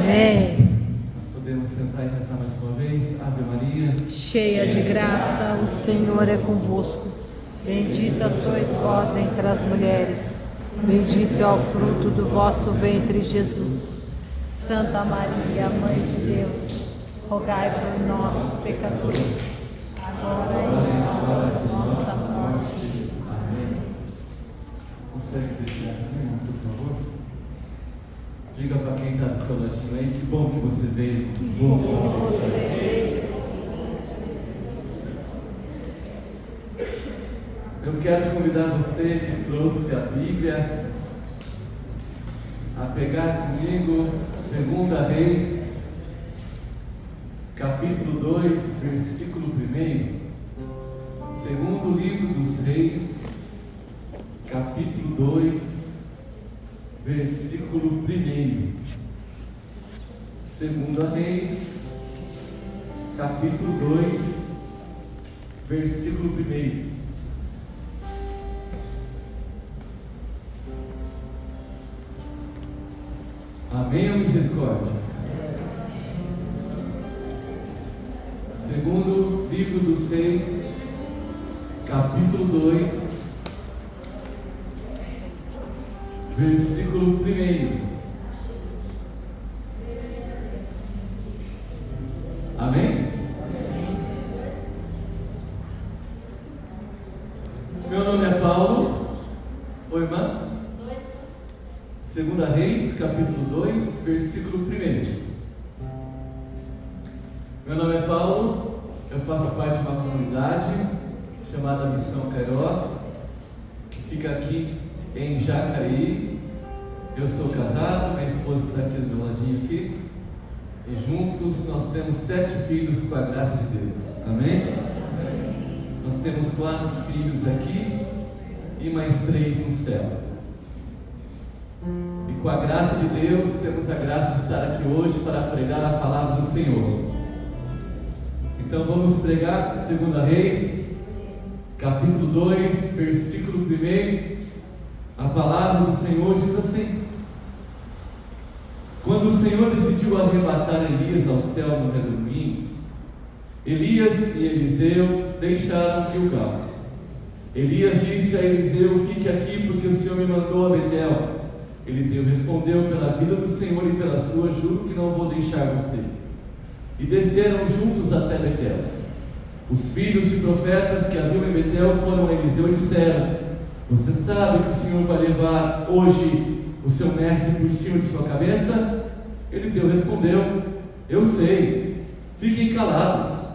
Amém. Nós podemos sentar e rezar mais uma vez. Ave Maria, Cheia de graça, o Senhor é convosco. Bendita sois vós entre as mulheres. Bendito é o fruto do vosso ventre, Jesus. Santa Maria, Mãe de Deus, rogai por nós, pecadores, agora e na hora da nossa morte. Amém. Consegue deixar aqui, por favor? Diga para quem está do seu ladinho aí, que bom que você veio. Que bom que você veio. Eu quero convidar você que trouxe a Bíblia a pegar comigo 2 Reis, capítulo 2, versículo 1. Segundo livro dos Reis, capítulo 2, versículo 1. 2 Reis, capítulo 2, versículo 1. Amém ou misericórdia? Segundo livro dos Reis, capítulo 2, versículo 1. Amém? Meu nome é Paulo. Oi, irmã? 2 Reis, capítulo 2, versículo 1. Meu nome é Paulo, eu faço parte de uma comunidade chamada Missão Kairos, que fica aqui em Jacareí. Eu sou casado, minha esposa está aqui do meu ladinho aqui, e juntos nós temos 7 filhos com a graça de Deus. Amém? Nós temos 4 filhos aqui e mais 3 no céu. E com a graça de Deus, temos a graça de estar aqui hoje para pregar a palavra do Senhor. Então vamos pregar 2 Reis, capítulo 2, versículo 1. A palavra do Senhor diz assim: quando o Senhor decidiu arrebatar Elias ao céu no redemoinho, Elias e Eliseu deixaram Gilgal. Elias disse a Eliseu: fique aqui, porque o Senhor me mandou a Betel. Eliseu respondeu: pela vida do Senhor e pela sua, juro que não vou deixar você. E desceram juntos até Betel. Os filhos de profetas que haviam em Betel foram a Eliseu e disseram: você sabe que o Senhor vai levar hoje o seu mestre por cima de sua cabeça? Eliseu respondeu: eu sei, fiquem calados.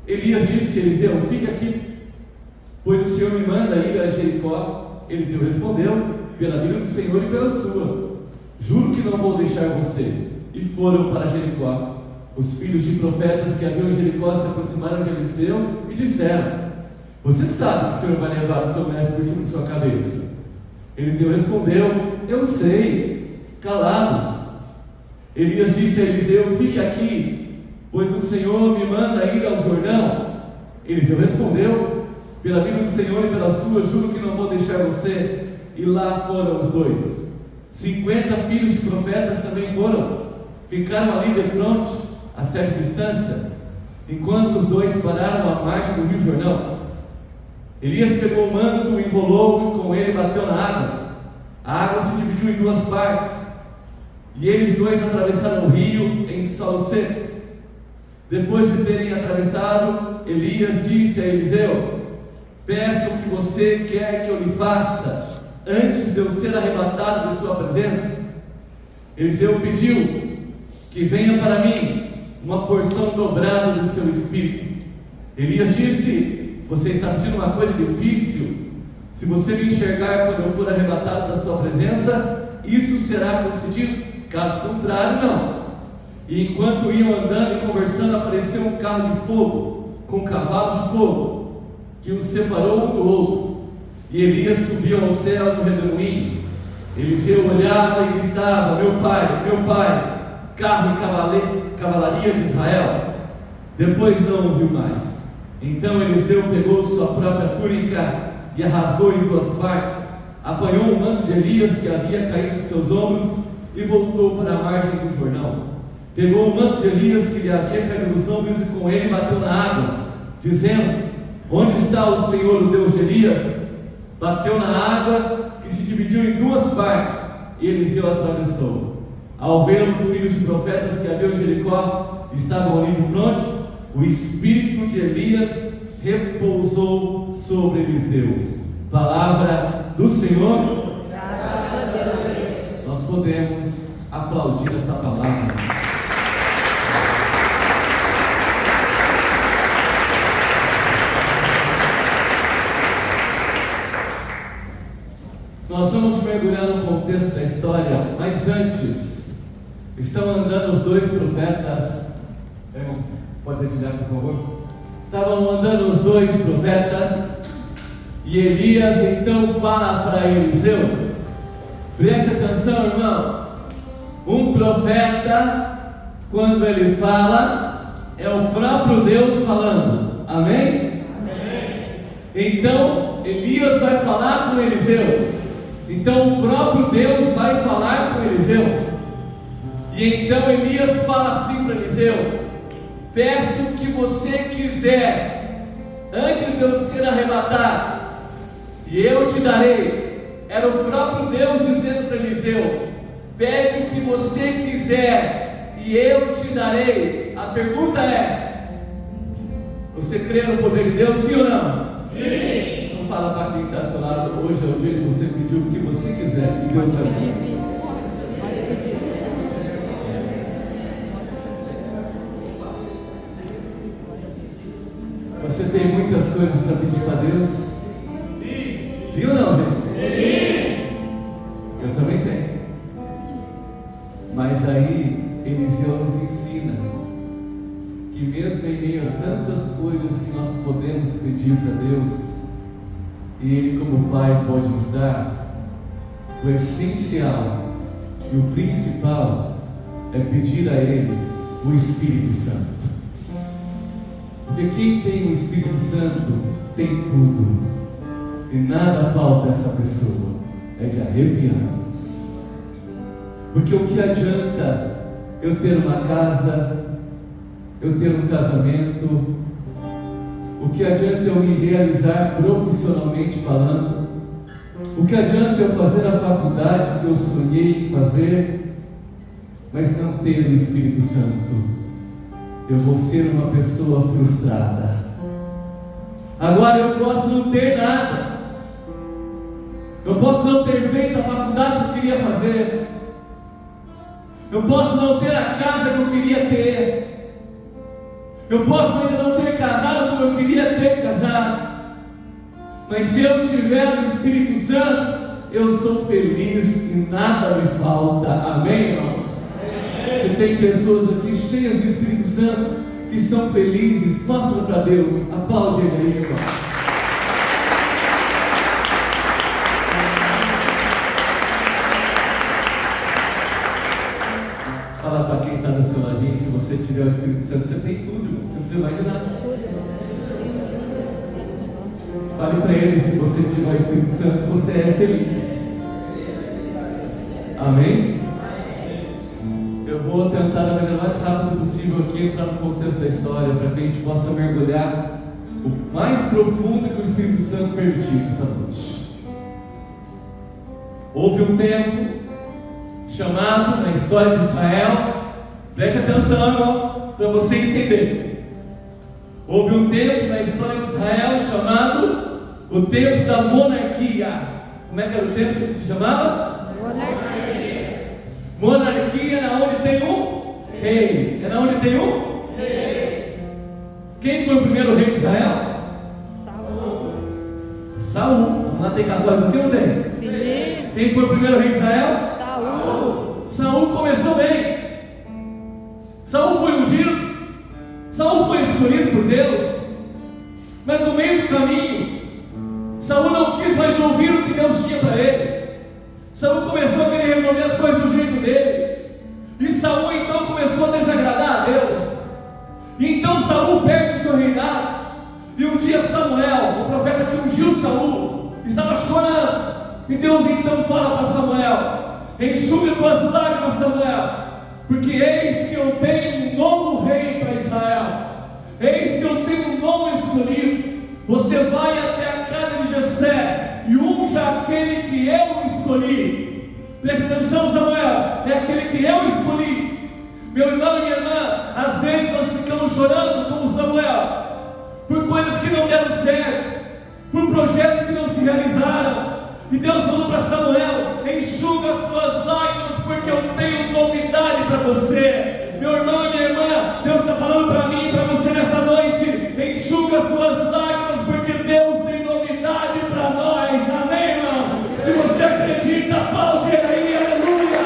Elias disse a Eliseu: fique aqui, pois o Senhor me manda ir a Jericó. Eliseu respondeu: pela vida do Senhor e pela sua, juro que não vou deixar você. E foram para Jericó. Os filhos de profetas que haviam em Jericó se aproximaram de Eliseu e disseram: você sabe que o Senhor vai levar o seu mestre por cima de sua cabeça? Eliseu respondeu: eu sei, calados. Elias disse a Eliseu: fique aqui, pois o Senhor me manda ir ao Jordão. Eliseu respondeu: pela vida do Senhor e pela sua, juro que não vou deixar você. E lá foram os dois. 50 filhos de profetas também foram. Ficaram ali de frente, a certa distância, enquanto os dois pararam à margem do rio Jordão. Elias pegou o manto, enrolou e com ele bateu na água. A água se dividiu em 2 partes, e eles dois atravessaram o rio em solo seco. Depois de terem atravessado, Elias disse a Eliseu: peço o que você quer que eu lhe faça antes de eu ser arrebatado de sua presença. Eliseu pediu: que venha para mim uma porção dobrada do seu espírito. Elias disse: você está pedindo uma coisa difícil. Se você me enxergar quando eu for arrebatado da sua presença, isso será concedido. Caso contrário, não. E enquanto iam andando e conversando, apareceu um carro de fogo com cavalos de fogo, que os separou um do outro. E Elias subiu ao céu do redemoinho. Eliseu olhava e gritava: meu pai, carro e cavalaria de Israel. Depois não ouviu mais. Então Eliseu pegou sua própria túnica e a rasgou em 2 partes, apanhou o manto de Elias que havia caído de seus ombros e voltou para a margem do Jordão. Pegou o manto de Elias que lhe havia caído nos ombros e com ele bateu na água, dizendo: onde está o Senhor, o Deus de Elias? Bateu na água, que se dividiu em duas partes, e Eliseu atravessou. Ao ver os filhos de profetas que haviam em Jericó estavam ali de fronte, o espírito de Elias repousou sobre Eliseu. Palavra do Senhor. Graças a Deus. Nós podemos aplaudir esta palavra. Nós vamos mergulhar no contexto da história, mas antes, estão andando os dois profetas. Pode dedilhar, por favor? Estavam andando os dois profetas, e Elias então fala para Eliseu. Preste atenção, irmão. Um profeta, quando ele fala, é o próprio Deus falando. Amém? Amém. Então, Elias vai falar com Eliseu. Então o próprio Deus vai falar com Eliseu. E então Elias fala assim para Eliseu: peço o que você quiser, antes de eu ser arrebatado, e eu te darei. Era o próprio Deus dizendo para Eliseu: pede o que você quiser, e eu te darei. A pergunta é: você crê no poder de Deus, sim ou não? Sim. Fala para quem está ao seu lado: hoje é o dia de você pedir o que você quiser, e Deus vai dar. Você tem muitas coisas para pedir para Deus? Sim. Sim ou não, gente? Sim. Eu também tenho. Mas aí Eliseu nos ensina que mesmo em meio a tantas coisas que nós podemos pedir para Deus, e Ele como Pai pode nos dar, o essencial e o principal é pedir a Ele o Espírito Santo. Porque quem tem o Espírito Santo tem tudo, e nada falta a essa pessoa. É de arrepiar-nos. Porque o que adianta eu ter uma casa, eu ter um casamento, o que adianta eu me realizar profissionalmente falando? O que adianta eu fazer a faculdade que eu sonhei em fazer, mas não ter o Espírito Santo? Eu vou ser uma pessoa frustrada. Agora eu posso não ter nada, eu posso não ter feito a faculdade que eu queria fazer, eu posso não ter a casa que eu queria ter, eu posso ainda não ter casado como eu queria ter casado, mas se eu tiver o Espírito Santo, eu sou feliz e nada me falta. Amém, irmãos? Amém. Se tem pessoas aqui cheias do Espírito Santo que são felizes, mostra para Deus, aplaude Ele aí, irmão. Fala para quem está do seu ladinho: se você tiver o Espírito Santo, você tem tudo, irmão. Você não precisa mais de nada. Fale para ele: se você tiver o Espírito Santo, você é feliz. Amém? Eu vou tentar da maneira mais rápida possível aqui entrar no contexto da história, para que a gente possa mergulhar o mais profundo que o Espírito Santo permitir nessa noite. Houve um tempo chamado na história de Israel, preste atenção, irmão, para você entender. Houve um tempo na história de Israel chamado o tempo da monarquia. Como é que era o tempo que se chamava? Monarquia. Monarquia é onde tem um rei. É onde tem um rei. Quem foi o primeiro rei de Israel? Saul. Saul. Vamos lá, tem católico, tem um rei. Sim. Quem foi o primeiro rei de Israel? Saul. Saul começou bem. Saul foi ungido. Saul foi escolhido por Deus. Mas no meio do caminho, Saul não quis mais ouvir o que Deus tinha para ele. Saul começou a querer resolver as coisas do jeito dele. E Saul então começou a desagradar a Deus. E então Saul perde o seu reinado. E um dia Samuel, o profeta que ungiu Saul, estava chorando. E Deus então fala para Samuel Enxuga tuas lágrimas, Samuel, porque eis que eu tenho um novo rei para Israel. Eis que eu tenho um novo escolhido. Você vai até a casa de Jessé e unja aquele que eu escolhi. Preste atenção, Samuel, é aquele que eu escolhi. Meu irmão e minha irmã, às vezes nós ficamos chorando como Samuel, por coisas que não deram certo, por projetos que não se realizaram. E Deus falou para Samuel: enxuga as suas lágrimas, porque eu tenho novidade para você. Meu irmão e minha irmã, Deus está falando para mim e para você nesta noite: enxuga as suas lágrimas, porque Deus tem novidade para nós. Amém, irmão? Se você acredita, aplaude aí, aleluia.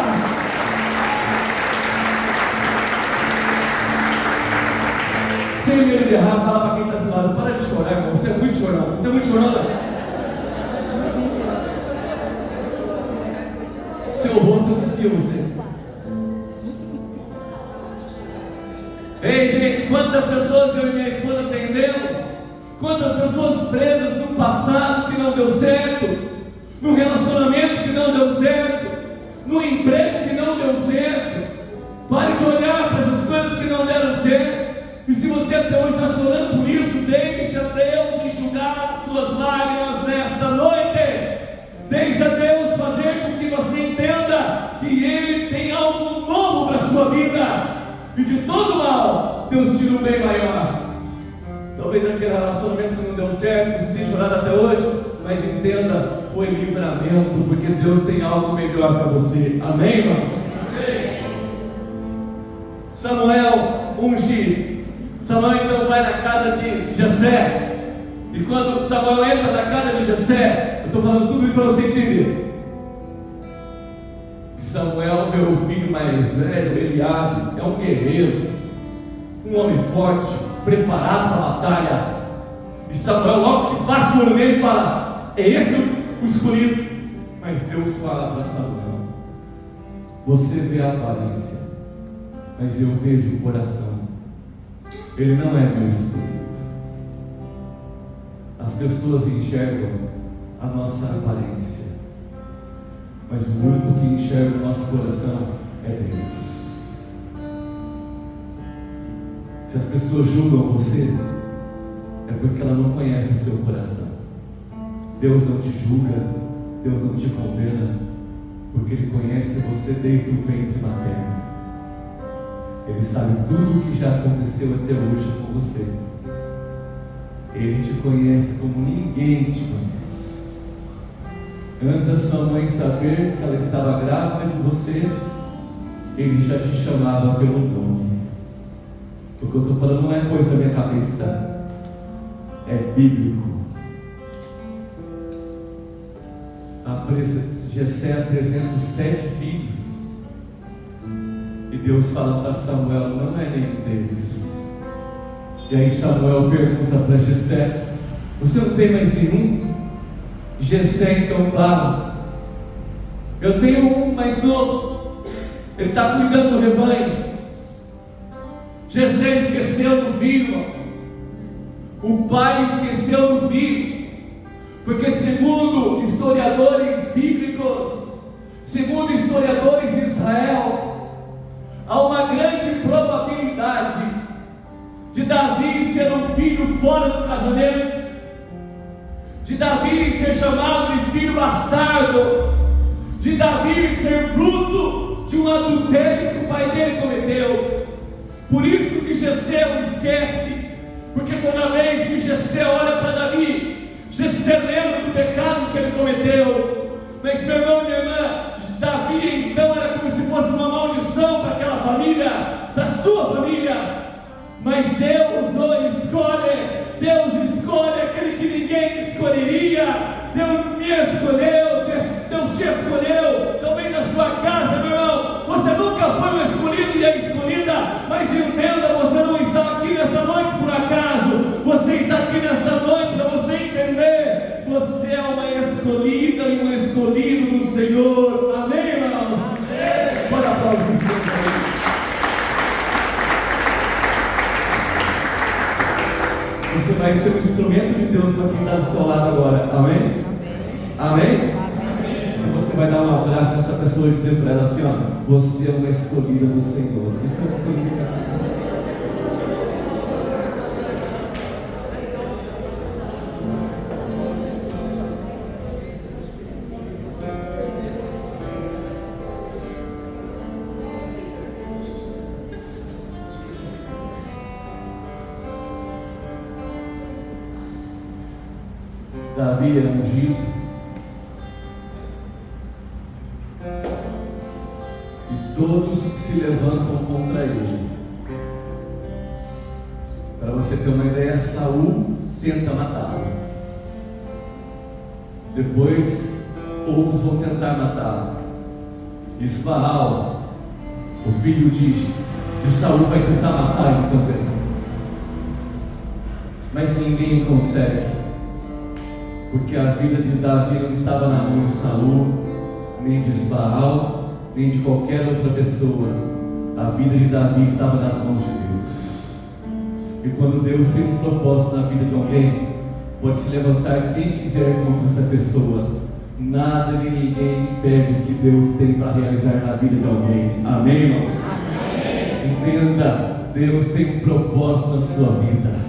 Sem medo de errar, fala para quem está do seu lado: para de chorar, irmão. Você é muito chorão. Você é muito chorão. Seu rosto anuncia você. Ei, gente, quantas pessoas eu e minha esposa atendemos? Quantas pessoas presas no passado que não deu certo, no relacionamento que não deu certo, no emprego que não deu certo. Pare de olhar para essas coisas que não deram certo. E se você até hoje está chorando por isso, deixa Deus enxugar suas lágrimas nesta noite. Deixa Deus fazer com que você entenda que Ele tem algo novo para a sua vida. E de todo mal, Deus tira um bem maior. Talvez aquele relacionamento que não deu certo, você tenha chorado até hoje, mas entenda, foi livramento, porque Deus tem algo melhor para você. Amém, irmãos? Amém. Samuel ungido. Samuel então vai na casa de Jessé. E quando Samuel entra na casa de Jessé, eu estou falando tudo isso para você entender. Samuel vê o filho mais velho, Eliabe, é um guerreiro, um homem forte, preparado para a batalha. E Samuel logo que bate o olho nele fala: é esse o escolhido. Mas Deus fala para Samuel: você vê a aparência, mas eu vejo o coração. Ele não é meu escolhido. As pessoas enxergam a nossa aparência, mas o único que enxerga o nosso coração é Deus. Se as pessoas julgam você, é porque ela não conhece o seu coração. Deus não te julga, Deus não te condena, porque Ele conhece você desde o ventre materno. Ele sabe tudo o que já aconteceu até hoje com você. Ele te conhece como ninguém te conhece. Antes da sua mãe saber que ela estava grávida de você, Ele já te chamava pelo nome. O que eu estou falando não é coisa da minha cabeça, é bíblico. Jessé apresenta os 7 filhos, e Deus fala para Samuel: não é nenhum deles. E aí Samuel pergunta para Jessé: você não tem mais nenhum? Jessé então fala: eu tenho um mais novo, ele está cuidando do rebanho. Jessé esqueceu do filho, o pai esqueceu do filho, porque segundo historiadores bíblicos, segundo historiadores de Israel, há uma grande probabilidade de Davi ser um filho fora do casamento, de Davi ser chamado de filho bastardo, de Davi ser fruto de um adultério que o pai dele cometeu. Por isso que Jessé o esquece, porque toda vez que Jessé olha para Davi, Jessé lembra do pecado que ele cometeu. Mas meu irmão e minha irmã, Davi então era como se fosse uma maldição para aquela família, para a sua família. Mas Deus o escolhe, Deus escolhe aquele que ninguém escolheria. Deus me escolheu, Deus te escolheu. Também na sua casa, meu irmão, você nunca foi um escolhido e a escolhida. Mas entenda, você não está aqui nesta noite por acaso. Você está aqui nesta noite para você entender: você é uma escolhida e um escolhido do Senhor. Amém, irmãos? Amém. Pode aplaudir o Senhor. Você vai ser um instrumento de Deus para quem está do seu lado agora. Amém? Amém? Amém? Amém. E você vai dar um abraço braço nessa pessoa e dizer para ela assim, ó, você é uma escolhida do Senhor. Você é uma escolhida do Senhor. Davi era ungido, e todos se levantam contra ele. Para você ter uma ideia, Saul tenta matá-lo. Depois outros vão tentar matá-lo. Isbaal, o filho de Saul, vai tentar matar ele também. Mas ninguém consegue. Porque a vida de Davi não estava na mão de Saul, nem de Isbaal, nem de qualquer outra pessoa. A vida de Davi estava nas mãos de Deus. E quando Deus tem um propósito na vida de alguém, pode se levantar quem quiser contra essa pessoa. Nada nem ninguém impede o que Deus tem para realizar na vida de alguém. Amém, irmãos? Amém. Entenda, Deus tem um propósito na sua vida.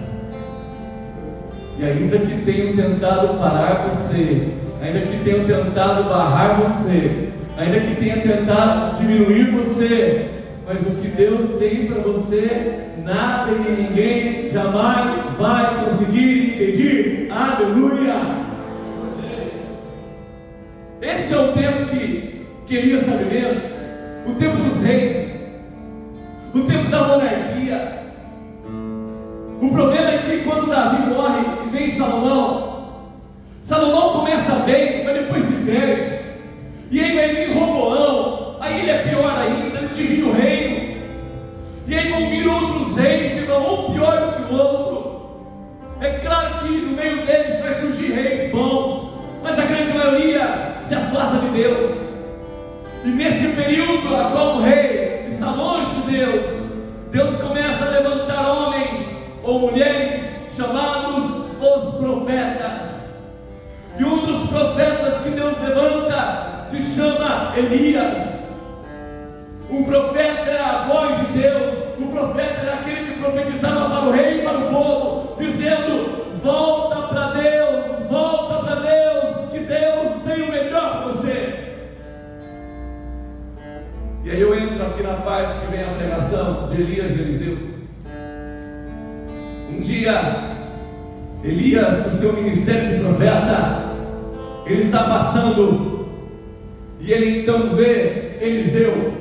E ainda que tenham tentado parar você, ainda que tenham tentado barrar você, ainda que tenham tentado diminuir você, mas o que Deus tem para você, nada e ninguém jamais vai conseguir impedir. Aleluia! Esse é o tempo que Elias está vivendo, o tempo dos reis, o tempo da monarquia. O problema é que quando Davi morre e vem Salomão começa bem, mas depois se perde. E aí vai vir Roboão, aí ele é pior ainda, ele divide o reino. E aí vão vir outros reis, irmão, um pior do que o outro. É claro que no meio deles vai surgir reis bons, mas a grande maioria se afasta de Deus. E nesse período a qual o rei está longe de Deus, Deus começa a levantar homens ou mulheres chamados os profetas. E um dos profetas que Deus levanta se chama Elias. O profeta era a voz de Deus. O profeta era aquele que profetizava para o rei e para o povo, dizendo: volta para Deus, que Deus tem o melhor para você. E aí eu entro aqui na parte que vem a pregação de Elias e Eliseu. Um dia, Elias, no seu ministério de profeta, ele está passando, e ele então vê Eliseu.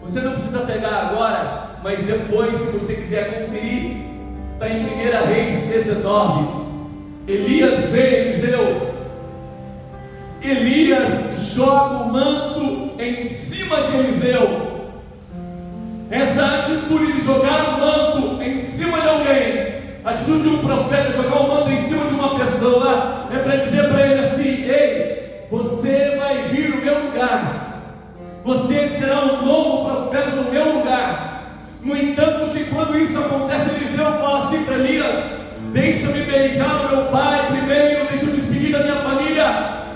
Você não precisa pegar agora, mas depois, se você quiser conferir, está em 1 Reis 19. Elias vê Eliseu. Elias joga o manto em cima de Eliseu. Essa atitude de jogar o manto em cima de alguém, a atitude de um profeta jogar o manto em cima de uma pessoa, é para dizer para ele assim: ei, você vai vir no meu lugar, você será um novo profeta no meu lugar. No entanto, que quando isso acontece, Eliseu fala assim para Elias: deixa-me beijar o meu pai primeiro, deixa eu me despedir da minha família.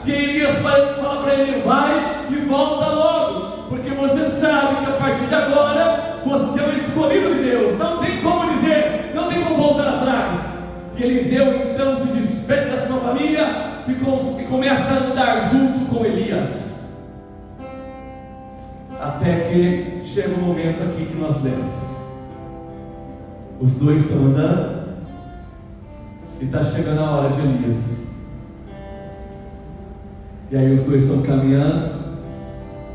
E aí Elias fala para ele: vai e volta logo, porque você sabe que a partir de agora você é o escolhido de Deus, não tem como dizer, não tem como voltar atrás. E Eliseu então se despede da sua família e começa a andar junto com Elias, até que chega um momento aqui que nós lemos. Os dois estão andando e está chegando a hora de Elias. E aí os dois estão caminhando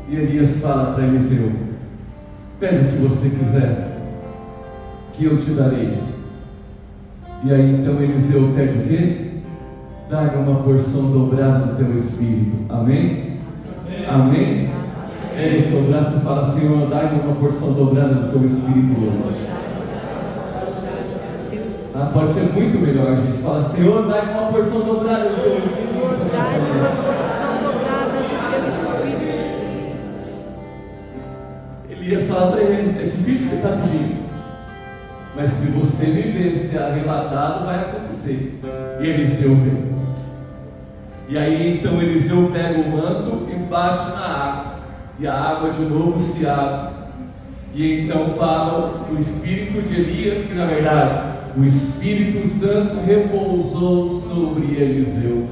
e Elias fala para Eliseu: pede o que você quiser, que eu te darei. E aí então Eliseu pede o quê? Dá-me uma porção dobrada do teu espírito. Amém? Amém? Pega o seu braço e fala: Senhor, dá-me uma porção dobrada do teu espírito hoje. Pode ser muito melhor, a gente fala: Senhor, dá-me uma porção dobrada do teu espírito. Dá-me uma porção dobrada do teu espírito. Elias fala para ele: é difícil o que está pedindo, mas se você viver ser arrebatado, vai acontecer. E Eliseu vê. E aí então Eliseu pega o manto e bate na água. e a água de novo se abre. E então fala o espírito de Elias, que na verdade o Espírito Santo repousou sobre Eliseu.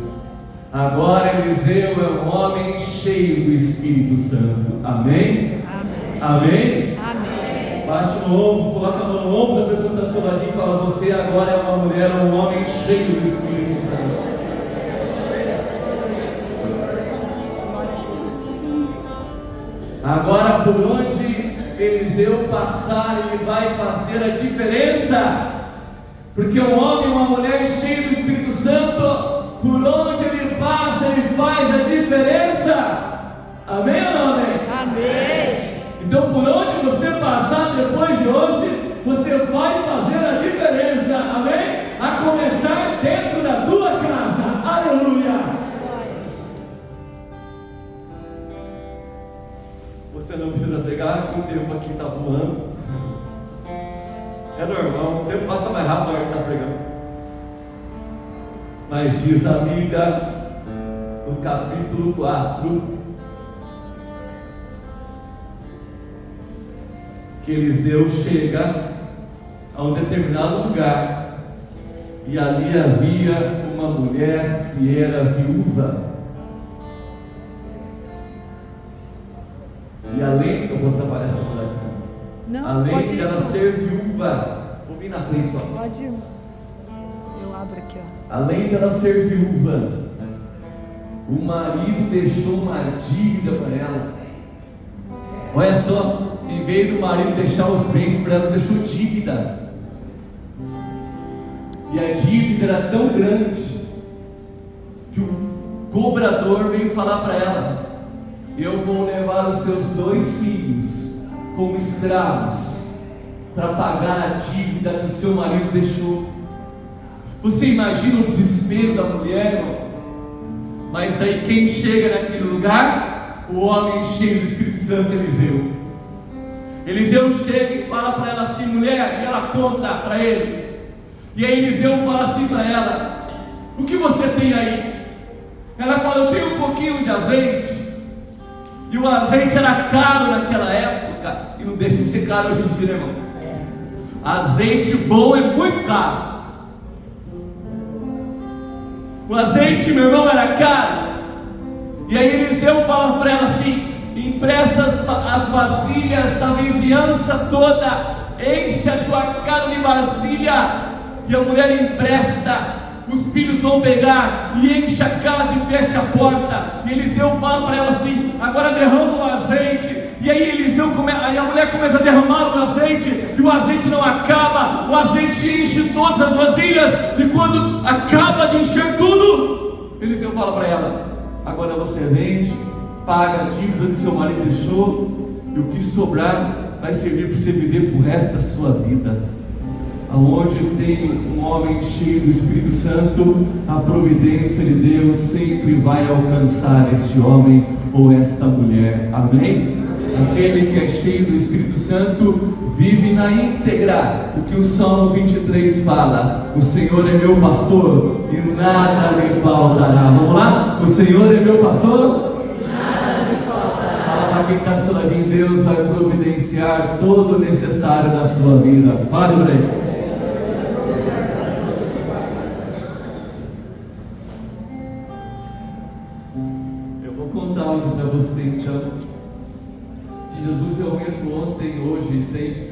Agora Eliseu é um homem cheio do Espírito Santo. Amém? Amém. Amém? Amém. Bate no ombro, coloca a mão no ombro da pessoa que está do seu ladinho e fala: você agora é uma mulher, um homem cheio do Espírito Santo. Agora, por onde Eliseu passar, ele vai fazer a diferença, porque um homem e uma mulher cheio do Espírito Santo, por onde ele passa, ele faz a diferença. Amém ou não amém? Amém. Então, por onde você passar depois de hoje, você vai fazer a diferença. Amém? A começar dentro da tua casa. Aleluia. Você não precisa pegar, que o tempo aqui está voando. É normal, o tempo passa mais rápido na hora que está pregando. Mas diz a Bíblia, no capítulo 4, que Eliseu chega a um determinado lugar, e ali havia uma mulher que era viúva. E além, eu vou atrapalhar essa mulher aqui, Não, além de ela ser viúva, vou vir na frente só. Pode ir. Eu abro aqui, ó. Além dela ser viúva, o marido deixou uma dívida para ela. Olha só, em vez do marido deixar os bens para ela, deixou dívida. E a dívida era tão grande que o cobrador veio falar para ela: eu vou levar os seus 2 filhos como escravos para pagar a dívida que o seu marido deixou. Você imagina o desespero da mulher, irmão? Mas daí quem chega naquele lugar? O homem cheio do Espírito Santo, Eliseu. Eliseu chega e fala para ela assim: mulher, e ela conta para ele. E aí Eliseu fala assim para ela: o que você tem aí? Ela fala: eu tenho um pouquinho de azeite. E o azeite era caro naquela época, e não deixa de ser caro hoje em dia, né, irmão? Azeite bom é muito caro. O azeite, meu irmão, era caro. E aí Eliseu fala para ela assim: empresta as vasilhas da vizinhança toda, enche a tua casa de vasilha. E a mulher empresta. Os filhos vão pegar e enche a casa e fecha a porta. E Eliseu fala para ela assim: agora derrama o azeite. E aí aí a mulher começa a derramar o azeite, e o azeite não acaba. O azeite enche todas as vasilhas, e quando acaba de encher tudo, Eliseu fala para ela: agora você vende, paga a dívida que seu marido deixou, e o que sobrar vai servir para você viver pro resto da sua vida. Aonde tem um homem cheio do Espírito Santo, a providência de Deus sempre vai alcançar este homem ou esta mulher. Amém? Aquele que é cheio do Espírito Santo vive na íntegra. O que o Salmo 23 fala: o Senhor é meu pastor e nada me faltará. Vamos lá? O Senhor é meu pastor, Nada me faltará. fala para quem está do seu ladinho: Deus vai providenciar todo o necessário da sua vida. Fale para ele. Para você então, que Jesus é o mesmo ontem, hoje e sempre.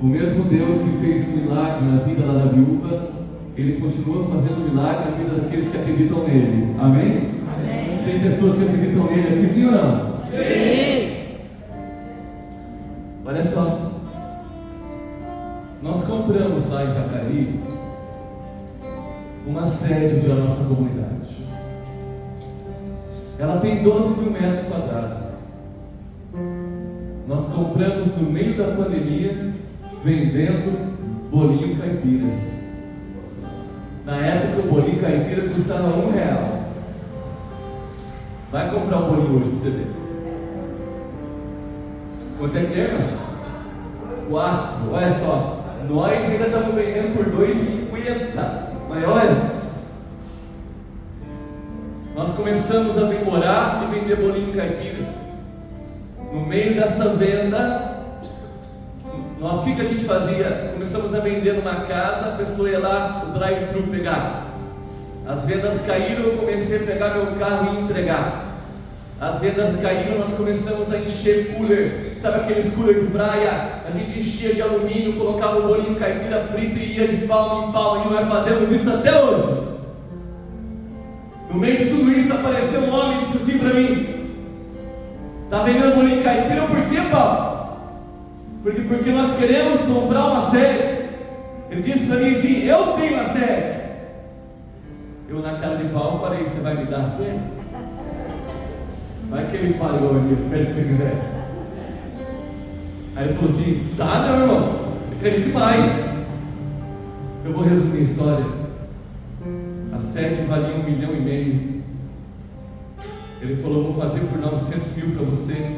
O mesmo Deus que fez um milagre na vida lá da viúva, Ele continua fazendo milagre na vida daqueles que acreditam nele. Amém? Amém. Tem pessoas que acreditam nele aqui, sim ou não? Sim. Olha só, nós compramos lá em Jacareí uma sede para a nossa comunidade. Ela tem 12 mil metros quadrados. Nós compramos no meio da pandemia, vendendo bolinho caipira. Na época o bolinho caipira custava R$1. Vai comprar um bolinho hoje para você ver. Quanto é que é, irmão? 4. Olha só, nós ainda estamos vendendo por R$2,50. Mas olha, nós começamos a morar e vender bolinho caipira. No meio dessa venda, o que a gente fazia? Começamos a vender numa casa, a pessoa ia lá, o drive-thru pegar. As vendas caíram, eu comecei a pegar meu carro e entregar. As vendas caíram, nós começamos a encher cooler. Sabe aqueles cooler de praia? A gente enchia de alumínio, colocava o bolinho caipira frito e ia de palma em palma. E nós fazemos isso até hoje. No meio de tudo isso apareceu um homem e disse assim para mim: está vendendo bolinho caipira por quê, Paulo? Porque nós queremos comprar uma sede. Ele disse para mim assim: eu tenho a sede. Eu, na cara de pau, falei: você vai me dar a sede? Vai que ele fale igual eu, espero que você quiser. Aí ele falou assim: tá, meu irmão, eu quero demais. Eu vou resumir a história. A sede valia 1,5 milhão. Ele falou: vou fazer por 900 mil para você.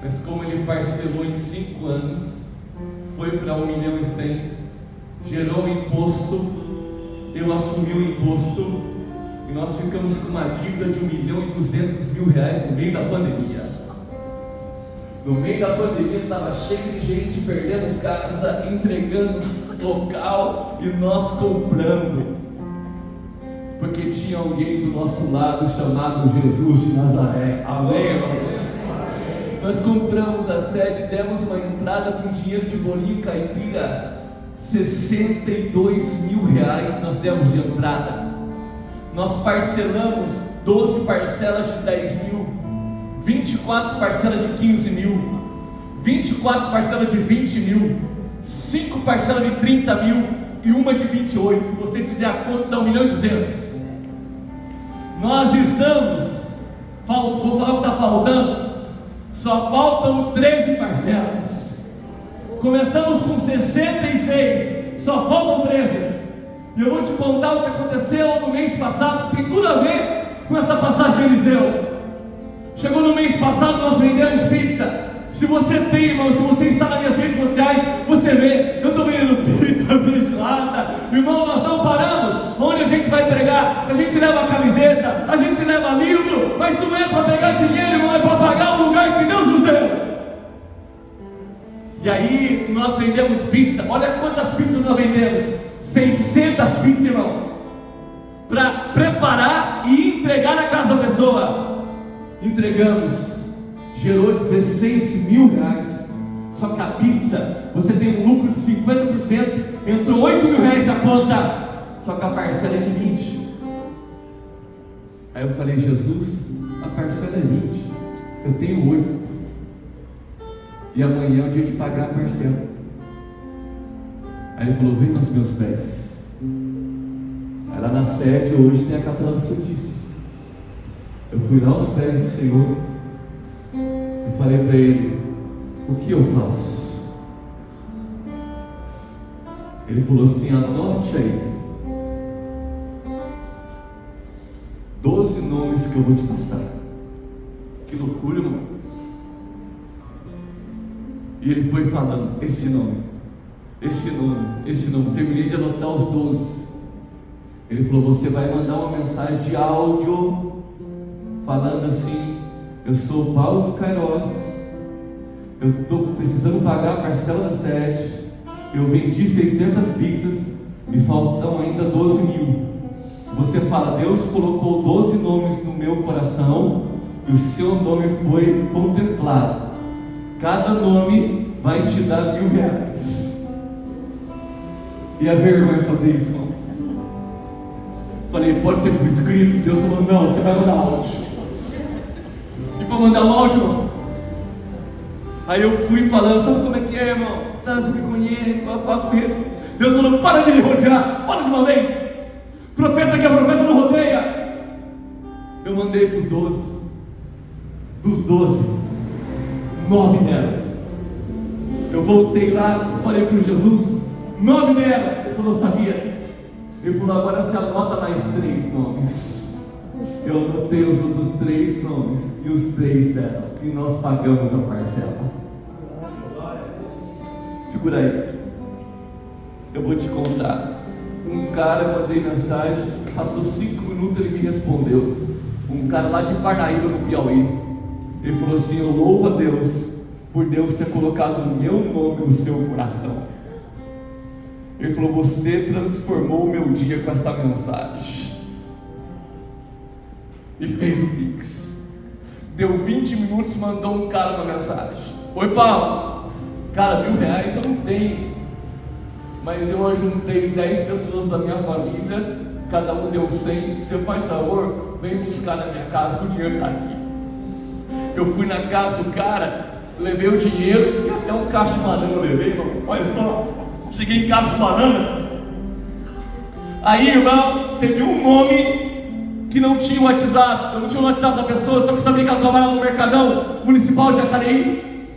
Mas como ele parcelou em 5 anos, foi para 1,1 milhão, gerou um imposto, eu assumi o imposto, e nós ficamos com uma dívida de 1.200.000 reais no meio da pandemia. No meio da pandemia estava cheio de gente perdendo casa, entregando local e nós comprando, porque tinha alguém do nosso lado chamado Jesus de Nazaré. Amém, irmãos? Nós compramos a sede, demos uma entrada com dinheiro de bolinho caipira, 62 mil reais nós demos de entrada. Nós parcelamos 12 parcelas de 10 mil, 24 parcelas de 15 mil, 24 parcelas de 20 mil, 5 parcelas de 30 mil e uma de 28. Se você fizer a conta, dá 1.200.000. Nós estamos, vou falar o que está faltando. Só faltam 13 parcelas. Começamos com 66, só faltam 13. E eu vou te contar o que aconteceu no mês passado. Tem tudo a ver com essa passagem de Eliseu. Chegou no mês passado, nós vendemos pizza. Se você tem, irmão, se você está nas minhas redes sociais, você vê, eu estou vendendo pizza, feijoada. Irmão, nós não paramos. Onde a gente vai pregar? A gente leva camiseta, a gente leva livro, mas não é para pegar dinheiro, irmão, é para pagar o lugar que Deus nos deu. E aí, nós vendemos pizza. Olha quantas pizzas nós vendemos: 600 pizzas, irmão, para preparar e entregar na casa da pessoa. Entregamos. Gerou 16 mil reais. Só que a pizza, você tem um lucro de 50%. Entrou 8 mil reais na conta. Só que a parcela é de 20. Aí eu falei: Jesus, a parcela é 20. Eu tenho 8. E amanhã é o dia de pagar a parcela. Aí ele falou: vem nos meus pés. Aí lá na sede hoje tem a Capela do Santíssimo. Eu fui lá aos pés do Senhor e falei para ele: o que eu faço? Ele falou assim: anote aí 12 nomes que eu vou te passar. Que loucura, irmão. E ele foi falando: esse nome, esse nome, esse nome. Terminei de anotar os 12. Ele falou: você vai mandar uma mensagem de áudio falando assim: eu sou Paulo Queiroz, eu estou precisando pagar a parcela da sede, eu vendi 600 pizzas, me faltam ainda 12 mil. Você fala: Deus colocou 12 nomes no meu coração e o seu nome foi contemplado. Cada nome vai te dar 1.000 reais. E a vergonha fazer isso, irmão. Falei: pode ser por escrito? Deus falou: não, você vai mandar áudio. E para mandar um áudio, irmão, aí eu fui falando: sabe como é que é, irmão? Você me conhece, papo reto. Deus falou: para de me rodear, fala de uma vez. Profeta que é profeta não rodeia. Eu mandei para os 12. Dos 12, 9 deram. Eu voltei lá, falei para Jesus: 9 deram. Ele falou: sabia. Ele falou: agora você anota mais 3 nomes. Eu anotei os outros 3 nomes e os 3 deram. E nós pagamos a parcela. Segura aí. Eu vou te contar. Um cara, eu mandei mensagem, passou 5 minutos, ele me respondeu. Um cara lá de Parnaíba, no Piauí. Ele falou assim: eu louvo a Deus por Deus ter colocado o meu nome no seu coração. Ele falou: você transformou o meu dia com essa mensagem. E fez o Pix. Deu 20 minutos, mandou um cara uma mensagem: oi Paulo, cara, R$1.000 eu não tenho, mas eu ajuntei 10 pessoas da minha família, cada um deu 100, você faz favor, vem buscar na minha casa que o dinheiro está aqui. Eu fui na casa do cara, levei o dinheiro e até um cacho de banana eu levei, irmão. Olha só, cheguei em casa com banana. Aí, irmão, teve um nome que não tinha o WhatsApp, eu não tinha o WhatsApp da pessoa, só que sabia que ela trabalhava no Mercadão Municipal de Jacareí.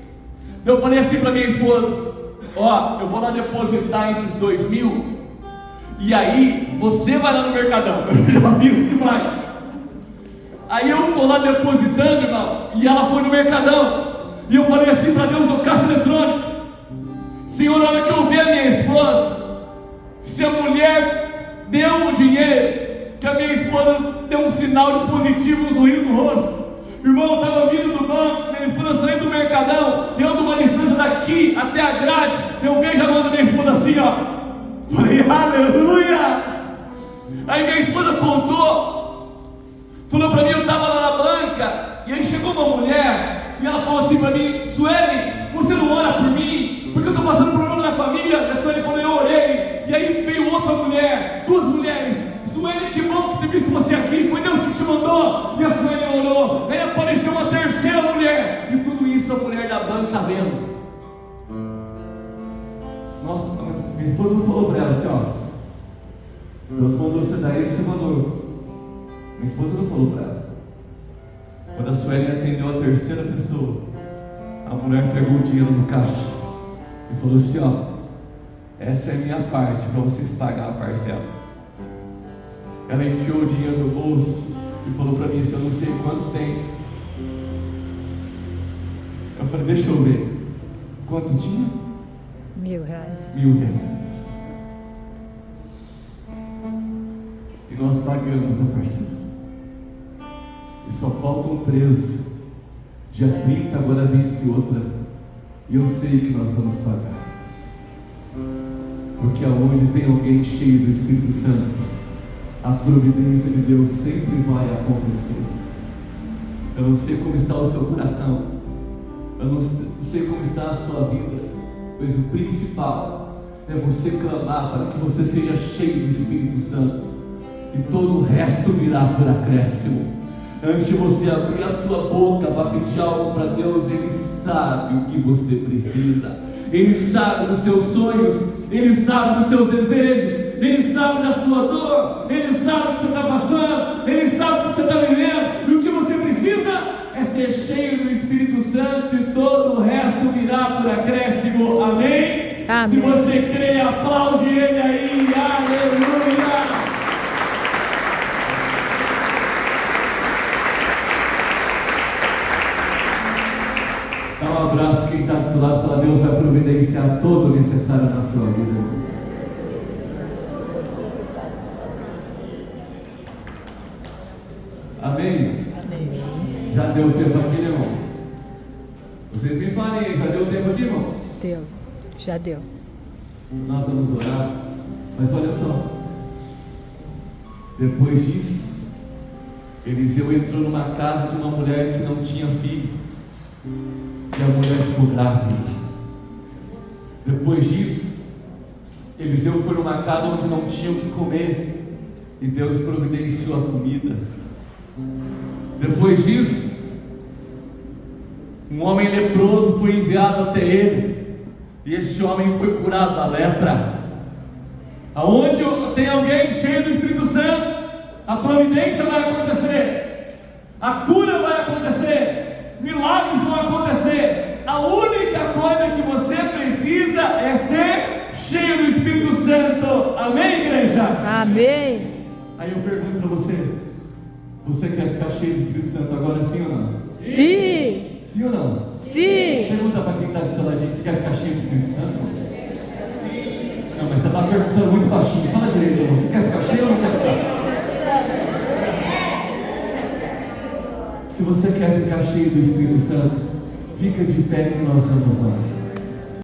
Eu falei assim para minha esposa: ó, eu vou lá depositar esses 2.000, e aí você vai lá no Mercadão. Eu já fiz demais. Aí eu estou lá depositando, irmão, e ela foi no Mercadão, e eu falei assim para Deus no caixa eletrônico: Senhor, na hora que eu ver a minha esposa, se a mulher deu o dinheiro, que a minha esposa deu um sinal de positivo, um sorriso no rosto. Irmão, eu estava vindo do banco, minha esposa saindo do Mercadão, eu numa distância daqui até a grade, eu vejo a mão da minha esposa assim, ó. Falei: aleluia! Aí minha esposa contou, falou para mim, eu estava lá na banca, e aí chegou uma mulher, e ela falou assim para mim: Sueli, você não ora por mim? Porque eu estou passando por problema na família. A Sueli falou: eu orei. E aí veio outra mulher, 2 mulheres: Sueli, que bom que ter visto você aqui, foi Deus que te mandou. E a Sueli orou. Aí apareceu uma terceira mulher, e tudo isso a mulher da banca vendo. Nossa, minha esposa não falou para ela assim: ó, Deus mandou você dar esse valor. Minha esposa não falou para ela. Quando a Sueli atendeu a terceira pessoa, a mulher pegou o dinheiro no caixa e falou assim: ó, essa é a minha parte para vocês pagar a parcela. Ela enfiou o dinheiro no bolso e falou para mim assim: eu não sei quanto tem. Eu falei: deixa eu ver. Quanto tinha? R$1.000. R$1.000. E nós pagamos a parcela. E só faltam 13. Dia 30 agora vence outra. E eu sei que nós vamos pagar. Porque aonde tem alguém cheio do Espírito Santo, a providência de Deus sempre vai acontecer. Eu não sei como está o seu coração, eu não sei como está a sua vida, mas o principal é você clamar para que você seja cheio do Espírito Santo, e todo o resto virá por acréscimo. Antes de você abrir a sua boca para pedir algo para Deus, Ele sabe o que você precisa, Ele sabe dos seus sonhos, Ele sabe dos seus desejos, Ele sabe da sua dor, Ele sabe o que você está passando, Ele sabe o que você está vivendo, e o que você precisa é ser cheio do Espírito Santo, e todo o resto virá por acréscimo. Amém? Amém. Se você crê, aplaude Ele aí. Aleluia! Dá um abraço quem está do seu lado e fala: Deus vai providenciar todo o necessário na sua vida. Amém? Amém. Já deu tempo aqui, né, irmão? Vocês me falem aí, já deu tempo aqui, irmão? Deu. Já deu. Nós vamos orar, mas olha só. Depois disso, Eliseu entrou numa casa de uma mulher que não tinha filho, e a mulher ficou grávida. Depois disso, Eliseu foi numa casa onde não tinha o que comer, e Deus providenciou a comida. Depois disso, um homem leproso foi enviado até ele, e este homem foi curado da lepra. Aonde tem alguém cheio do Espírito Santo, a providência vai acontecer, a cura vai acontecer, milagres vão acontecer. A única coisa que você precisa é ser cheio do Espírito Santo. Amém, igreja? Amém. Aí eu pergunto para você: você quer ficar cheio do Espírito Santo agora, sim ou não? Sim. Sim ou não? Sim. Pergunta para quem está do seu ladinho: você quer ficar cheio do Espírito Santo? Não, mas você está perguntando muito baixinho. Fala direito, irmão. Você quer ficar cheio ou não quer ficar? Se você quer ficar cheio do Espírito Santo, fica de pé que nós vamos orar.